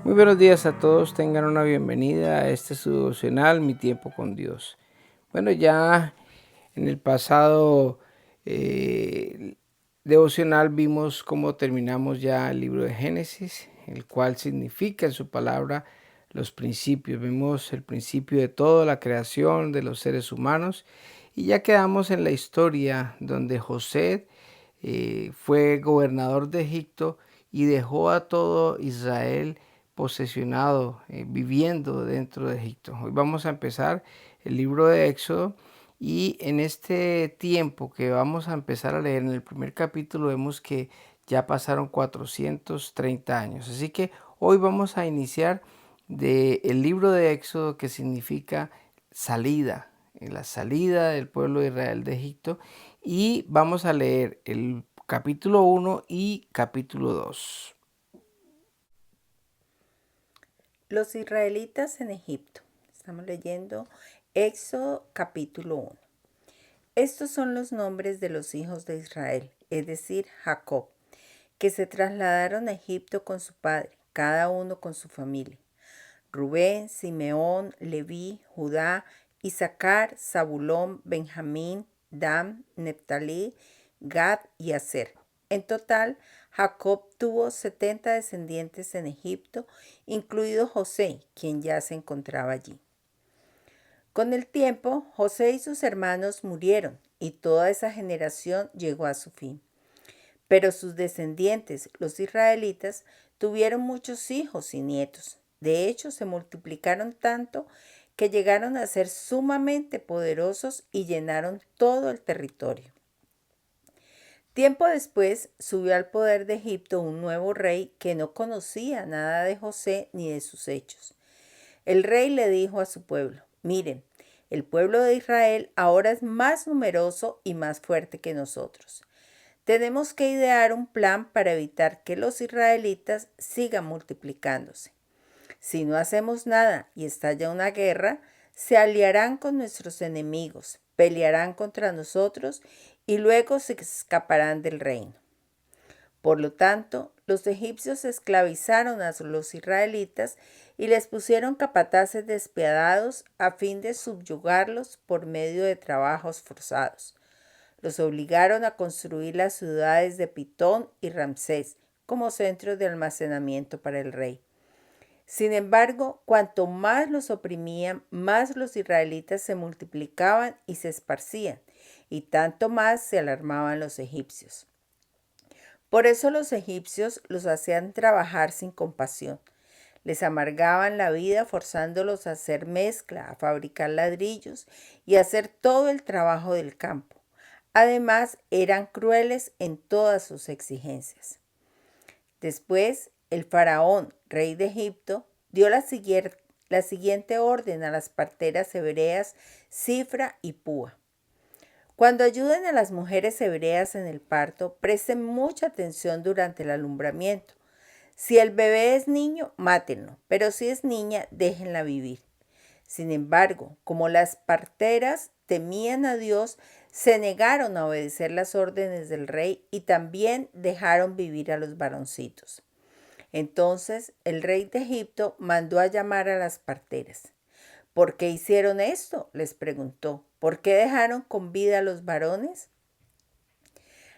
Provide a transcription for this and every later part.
Muy buenos días a todos, tengan una bienvenida a este su devocional, Mi Tiempo con Dios. Bueno, ya en el pasado devocional vimos cómo terminamos ya el libro de Génesis, el cual significa en su palabra los principios. Vimos el principio de toda la creación de los seres humanos y ya quedamos en la historia donde José fue gobernador de Egipto y dejó a todo Israel posesionado, viviendo dentro de Egipto. Hoy vamos a empezar el libro de Éxodo y en este tiempo que vamos a empezar a leer en el primer capítulo vemos que ya pasaron 430 años. Así que hoy vamos a iniciar del libro de Éxodo, que significa salida, la salida del pueblo de Israel de Egipto, y vamos a leer el capítulo 1 y capítulo 2. Los israelitas en Egipto. Estamos leyendo Éxodo capítulo 1. Estos son los nombres de los hijos de Israel, es decir, Jacob, que se trasladaron a Egipto con su padre, cada uno con su familia. Rubén, Simeón, Leví, Judá, Isaacar, Zabulón, Benjamín, Dan, Neftalí, Gad y Aser. En total, Jacob tuvo 70 descendientes en Egipto, incluido José, quien ya se encontraba allí. Con el tiempo, José y sus hermanos murieron y toda esa generación llegó a su fin. Pero sus descendientes, los israelitas, tuvieron muchos hijos y nietos. De hecho, se multiplicaron tanto que llegaron a ser sumamente poderosos y llenaron todo el territorio. Tiempo después subió al poder de Egipto un nuevo rey que no conocía nada de José ni de sus hechos. El rey le dijo a su pueblo: miren, el pueblo de Israel ahora es más numeroso y más fuerte que nosotros. Tenemos que idear un plan para evitar que los israelitas sigan multiplicándose. Si no hacemos nada y estalla una guerra, se aliarán con nuestros enemigos, pelearán contra nosotros y luego se escaparán del reino. Por lo tanto, los egipcios esclavizaron a los israelitas y les pusieron capataces despiadados a fin de subyugarlos por medio de trabajos forzados. Los obligaron a construir las ciudades de Pitón y Ramsés como centros de almacenamiento para el rey. Sin embargo, cuanto más los oprimían, más los israelitas se multiplicaban y se esparcían, y tanto más se alarmaban los egipcios. Por eso los egipcios los hacían trabajar sin compasión. Les amargaban la vida forzándolos a hacer mezcla, a fabricar ladrillos y a hacer todo el trabajo del campo. Además, eran crueles en todas sus exigencias. Después, el faraón, rey de Egipto, dio la siguiente orden a las parteras hebreas Cifra y Púa. Cuando ayuden a las mujeres hebreas en el parto, presten mucha atención durante el alumbramiento. Si el bebé es niño, mátenlo, pero si es niña, déjenla vivir. Sin embargo, como las parteras temían a Dios, se negaron a obedecer las órdenes del rey y también dejaron vivir a los varoncitos. Entonces el rey de Egipto mandó a llamar a las parteras. ¿Por qué hicieron esto?, les preguntó. ¿Por qué dejaron con vida a los varones?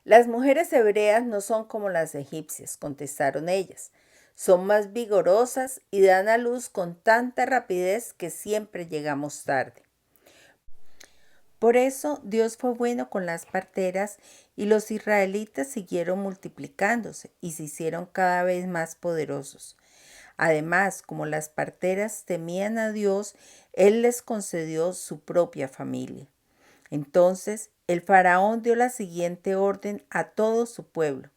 Las mujeres hebreas no son como las egipcias, contestaron ellas. Son más vigorosas y dan a luz con tanta rapidez que siempre llegamos tarde. Por eso Dios fue bueno con las parteras y los israelitas siguieron multiplicándose y se hicieron cada vez más poderosos. Además, como las parteras temían a Dios, Él les concedió su propia familia. Entonces el faraón dio la siguiente orden a todo su pueblo: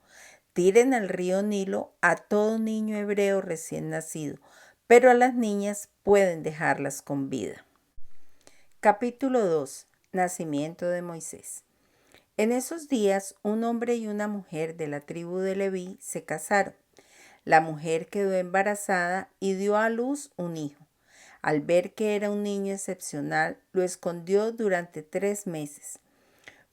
tiren al río Nilo a todo niño hebreo recién nacido, pero a las niñas pueden dejarlas con vida. Capítulo 2. Nacimiento de Moisés. En esos días, un hombre y una mujer de la tribu de Leví se casaron. La mujer quedó embarazada y dio a luz un hijo. Al ver que era un niño excepcional, lo escondió durante 3 meses.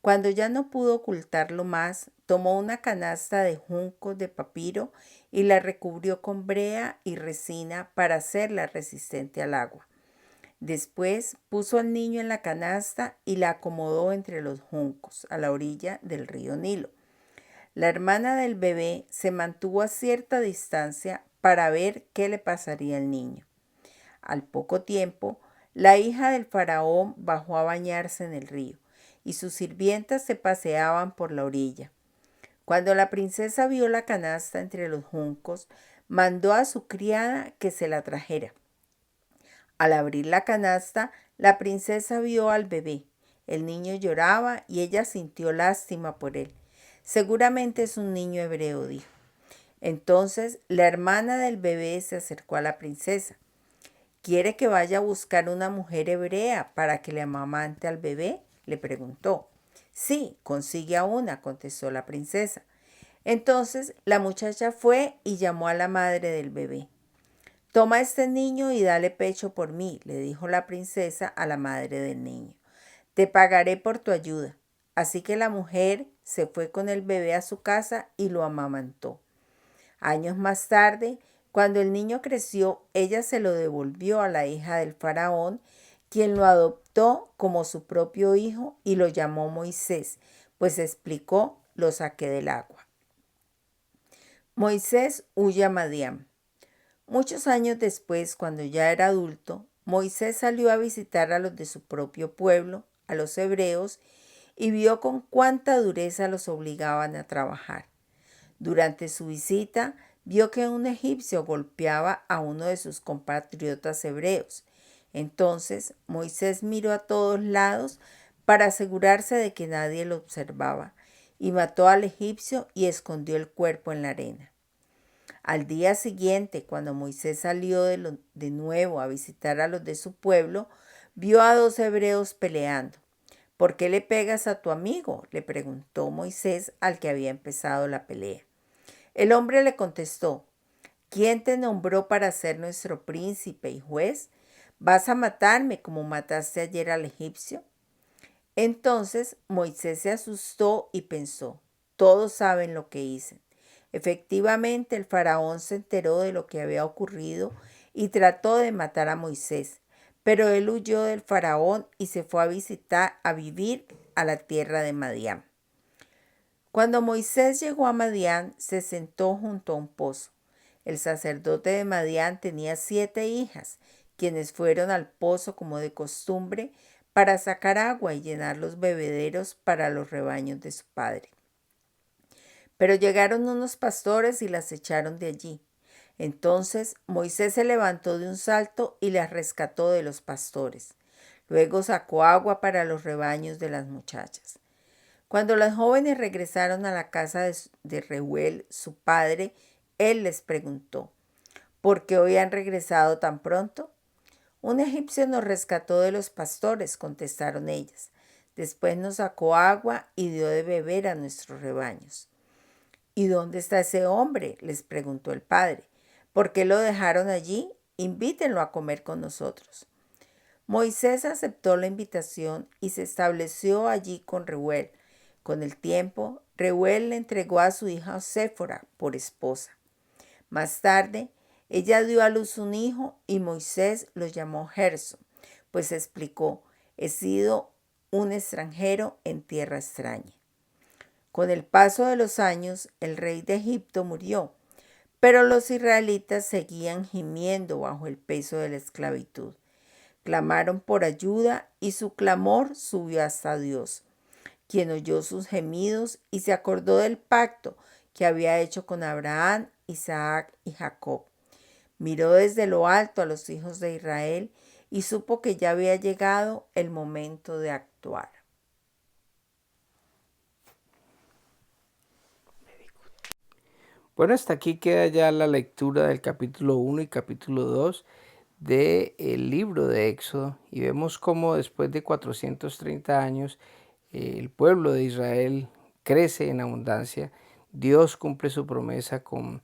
Cuando ya no pudo ocultarlo más, tomó una canasta de juncos de papiro y la recubrió con brea y resina para hacerla resistente al agua. Después puso al niño en la canasta y la acomodó entre los juncos a la orilla del río Nilo. La hermana del bebé se mantuvo a cierta distancia para ver qué le pasaría al niño. Al poco tiempo, la hija del faraón bajó a bañarse en el río y sus sirvientas se paseaban por la orilla. Cuando la princesa vio la canasta entre los juncos, mandó a su criada que se la trajera. Al abrir la canasta, la princesa vio al bebé. El niño lloraba y ella sintió lástima por él. Seguramente es un niño hebreo, dijo. Entonces la hermana del bebé se acercó a la princesa. ¿Quiere que vaya a buscar una mujer hebrea para que le amamante al bebé?, le preguntó. Sí, consigue a una, contestó la princesa. Entonces la muchacha fue y llamó a la madre del bebé. Toma este niño y dale pecho por mí, le dijo la princesa a la madre del niño. Te pagaré por tu ayuda. Así que la mujer se fue con el bebé a su casa y lo amamantó. Años más tarde, cuando el niño creció, ella se lo devolvió a la hija del faraón, quien lo adoptó como su propio hijo y lo llamó Moisés, pues explicó, lo saqué del agua. Moisés huye a Madián. Muchos años después, cuando ya era adulto, Moisés salió a visitar a los de su propio pueblo, a los hebreos, y vio con cuánta dureza los obligaban a trabajar. Durante su visita, vio que un egipcio golpeaba a uno de sus compatriotas hebreos. Entonces Moisés miró a todos lados para asegurarse de que nadie lo observaba, y mató al egipcio y escondió el cuerpo en la arena. Al día siguiente, cuando Moisés salió de nuevo a visitar a los de su pueblo, vio a dos hebreos peleando. ¿Por qué le pegas a tu amigo?, le preguntó Moisés al que había empezado la pelea. El hombre le contestó, ¿quién te nombró para ser nuestro príncipe y juez? ¿Vas a matarme como mataste ayer al egipcio? Entonces Moisés se asustó y pensó, todos saben lo que hice. Efectivamente, el faraón se enteró de lo que había ocurrido y trató de matar a Moisés, pero él huyó del faraón y se fue a vivir a la tierra de Madián. Cuando Moisés llegó a Madián, se sentó junto a un pozo. El sacerdote de Madián tenía 7 hijas, quienes fueron al pozo como de costumbre para sacar agua y llenar los bebederos para los rebaños de su padre. Pero llegaron unos pastores y las echaron de allí. Entonces Moisés se levantó de un salto y las rescató de los pastores. Luego sacó agua para los rebaños de las muchachas. Cuando las jóvenes regresaron a la casa de Reuel, su padre, él les preguntó, ¿por qué hoy han regresado tan pronto? Un egipcio nos rescató de los pastores, contestaron ellas. Después nos sacó agua y dio de beber a nuestros rebaños. ¿Y dónde está ese hombre?, les preguntó el padre. ¿Por qué lo dejaron allí? Invítenlo a comer con nosotros. Moisés aceptó la invitación y se estableció allí con Reuel. Con el tiempo, Reuel le entregó a su hija Séfora por esposa. Más tarde, ella dio a luz un hijo y Moisés lo llamó Gerson, pues explicó, he sido un extranjero en tierra extraña. Con el paso de los años, el rey de Egipto murió, pero los israelitas seguían gimiendo bajo el peso de la esclavitud. Clamaron por ayuda y su clamor subió hasta Dios, quien oyó sus gemidos y se acordó del pacto que había hecho con Abraham, Isaac y Jacob. Miró desde lo alto a los hijos de Israel y supo que ya había llegado el momento de actuar. Bueno, hasta aquí queda ya la lectura del capítulo 1 y capítulo 2 del libro de Éxodo, y vemos cómo después de 430 años el pueblo de Israel crece en abundancia. Dios cumple su promesa con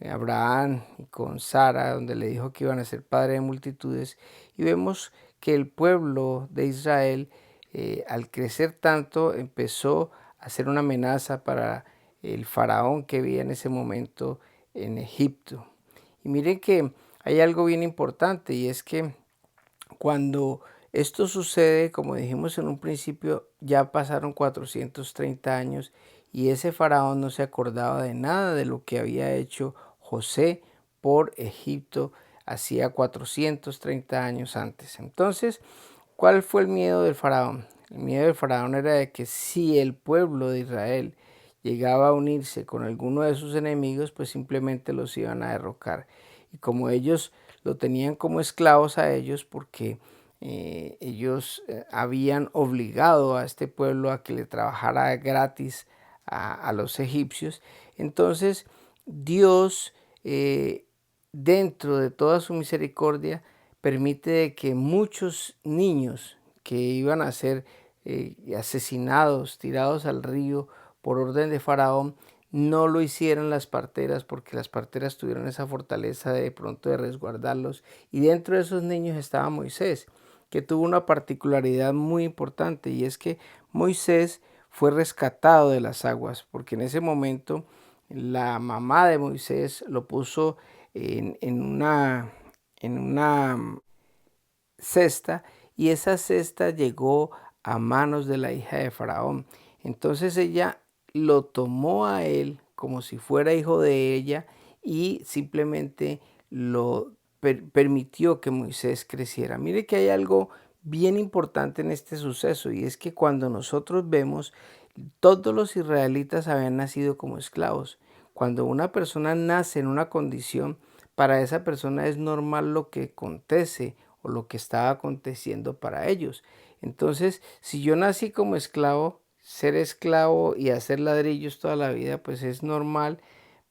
Abraham y con Sara, donde le dijo que iban a ser padre de multitudes, y vemos que el pueblo de Israel al crecer tanto empezó a ser una amenaza para el faraón que vivía en ese momento en Egipto. Y miren que hay algo bien importante, y es que cuando esto sucede, como dijimos en un principio, ya pasaron 430 años y ese faraón no se acordaba de nada de lo que había hecho José por Egipto hacía 430 años antes. Entonces, ¿cuál fue el miedo del faraón? El miedo del faraón era de que si el pueblo de Israel llegaba a unirse con alguno de sus enemigos, pues simplemente los iban a derrocar. Y como ellos lo tenían como esclavos a ellos, porque ellos habían obligado a este pueblo a que le trabajara gratis a los egipcios, entonces Dios, dentro de toda su misericordia, permite que muchos niños que iban a ser asesinados, tirados al río por orden de Faraón, no lo hicieran las parteras, porque las parteras tuvieron esa fortaleza de pronto de resguardarlos. Y dentro de esos niños estaba Moisés, que tuvo una particularidad muy importante, y es que Moisés fue rescatado de las aguas, porque en ese momento la mamá de Moisés lo puso en una cesta, y esa cesta llegó a manos de la hija de Faraón. Entonces ella lo tomó a él como si fuera hijo de ella y simplemente lo permitió que Moisés creciera. Mire que hay algo bien importante en este suceso, y es que cuando nosotros vemos, todos los israelitas habían nacido como esclavos. Cuando una persona nace en una condición, para esa persona es normal lo que acontece o lo que estaba aconteciendo para ellos. Entonces, si yo nací como esclavo, ser esclavo y hacer ladrillos toda la vida, pues es normal,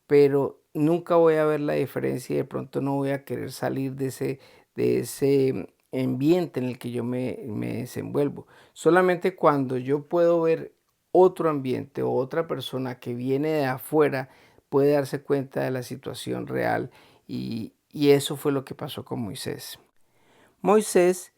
pero nunca voy a ver la diferencia y de pronto no voy a querer salir de ese ambiente en el que yo me desenvuelvo. Solamente cuando yo puedo ver otro ambiente o otra persona que viene de afuera puede darse cuenta de la situación real, y eso fue lo que pasó con Moisés. Moisés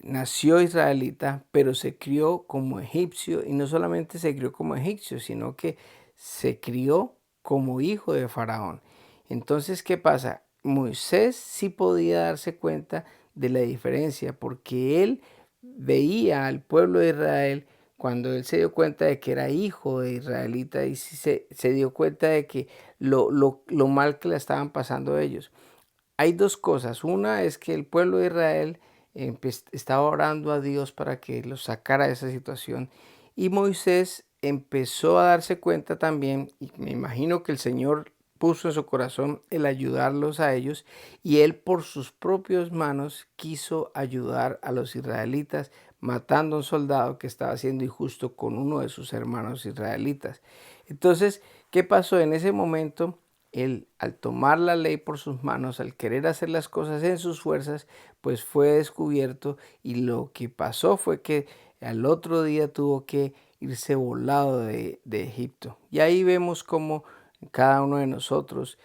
nació israelita, pero se crió como egipcio, y no solamente se crió como egipcio, sino que se crió como hijo de Faraón. Entonces, ¿qué pasa? Moisés sí podía darse cuenta de la diferencia, porque él veía al pueblo de Israel cuando él se dio cuenta de que era hijo de israelita, y sí se dio cuenta de que lo mal que le estaban pasando ellos. Hay dos cosas. Una es que el pueblo de Israel estaba orando a Dios para que los sacara de esa situación. Y Moisés empezó a darse cuenta también, y me imagino que el Señor puso en su corazón el ayudarlos a ellos, y él por sus propias manos quiso ayudar a los israelitas, matando a un soldado que estaba siendo injusto con uno de sus hermanos israelitas. Entonces, ¿qué pasó en ese momento? Él, al tomar la ley por sus manos, al querer hacer las cosas en sus fuerzas, pues fue descubierto, y lo que pasó fue que al otro día tuvo que irse volado de Egipto. Y ahí vemos cómo cada uno de nosotros,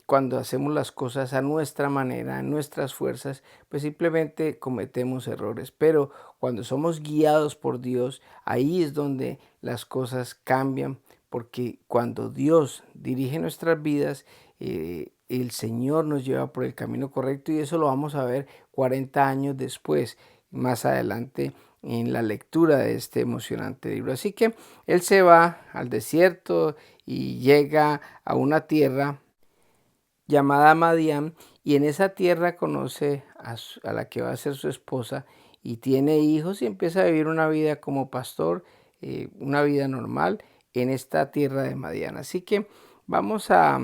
cuando hacemos las cosas a nuestra manera, en nuestras fuerzas, pues simplemente cometemos errores. Pero cuando somos guiados por Dios, ahí es donde las cosas cambian, porque cuando Dios dirige nuestras vidas, el Señor nos lleva por el camino correcto, y eso lo vamos a ver 40 años después, más adelante en la lectura de este emocionante libro. Así que él se va al desierto y llega a una tierra llamada Madián, y en esa tierra conoce a la que va a ser su esposa, y tiene hijos y empieza a vivir una vida como pastor, una vida normal en esta tierra de Madián. Así que vamos a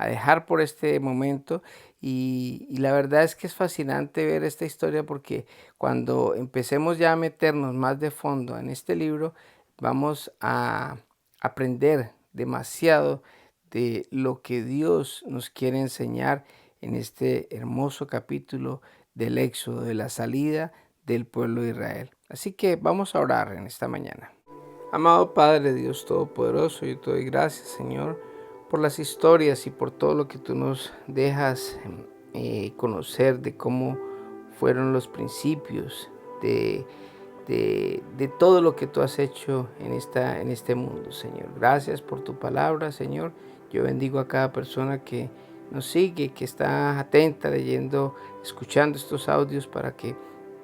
dejar por este momento, y la verdad es que es fascinante ver esta historia, porque cuando empecemos ya a meternos más de fondo en este libro, vamos a aprender demasiado de lo que Dios nos quiere enseñar en este hermoso capítulo del Éxodo, de la salida del pueblo de Israel. Así que vamos a orar en esta mañana. Amado Padre, Dios Todopoderoso, yo te doy gracias, Señor, por las historias y por todo lo que tú nos dejas conocer de cómo fueron los principios de de todo lo que tú has hecho en este mundo, Señor. Gracias por tu palabra, Señor. Yo bendigo a cada persona que nos sigue, que está atenta, leyendo, escuchando estos audios para que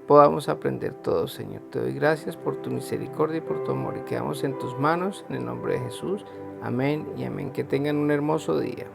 podamos aprender todo, Señor. Te doy gracias por tu misericordia y por tu amor y quedamos en tus manos, en el nombre de Jesús. Amén y amén. Que tengan un hermoso día.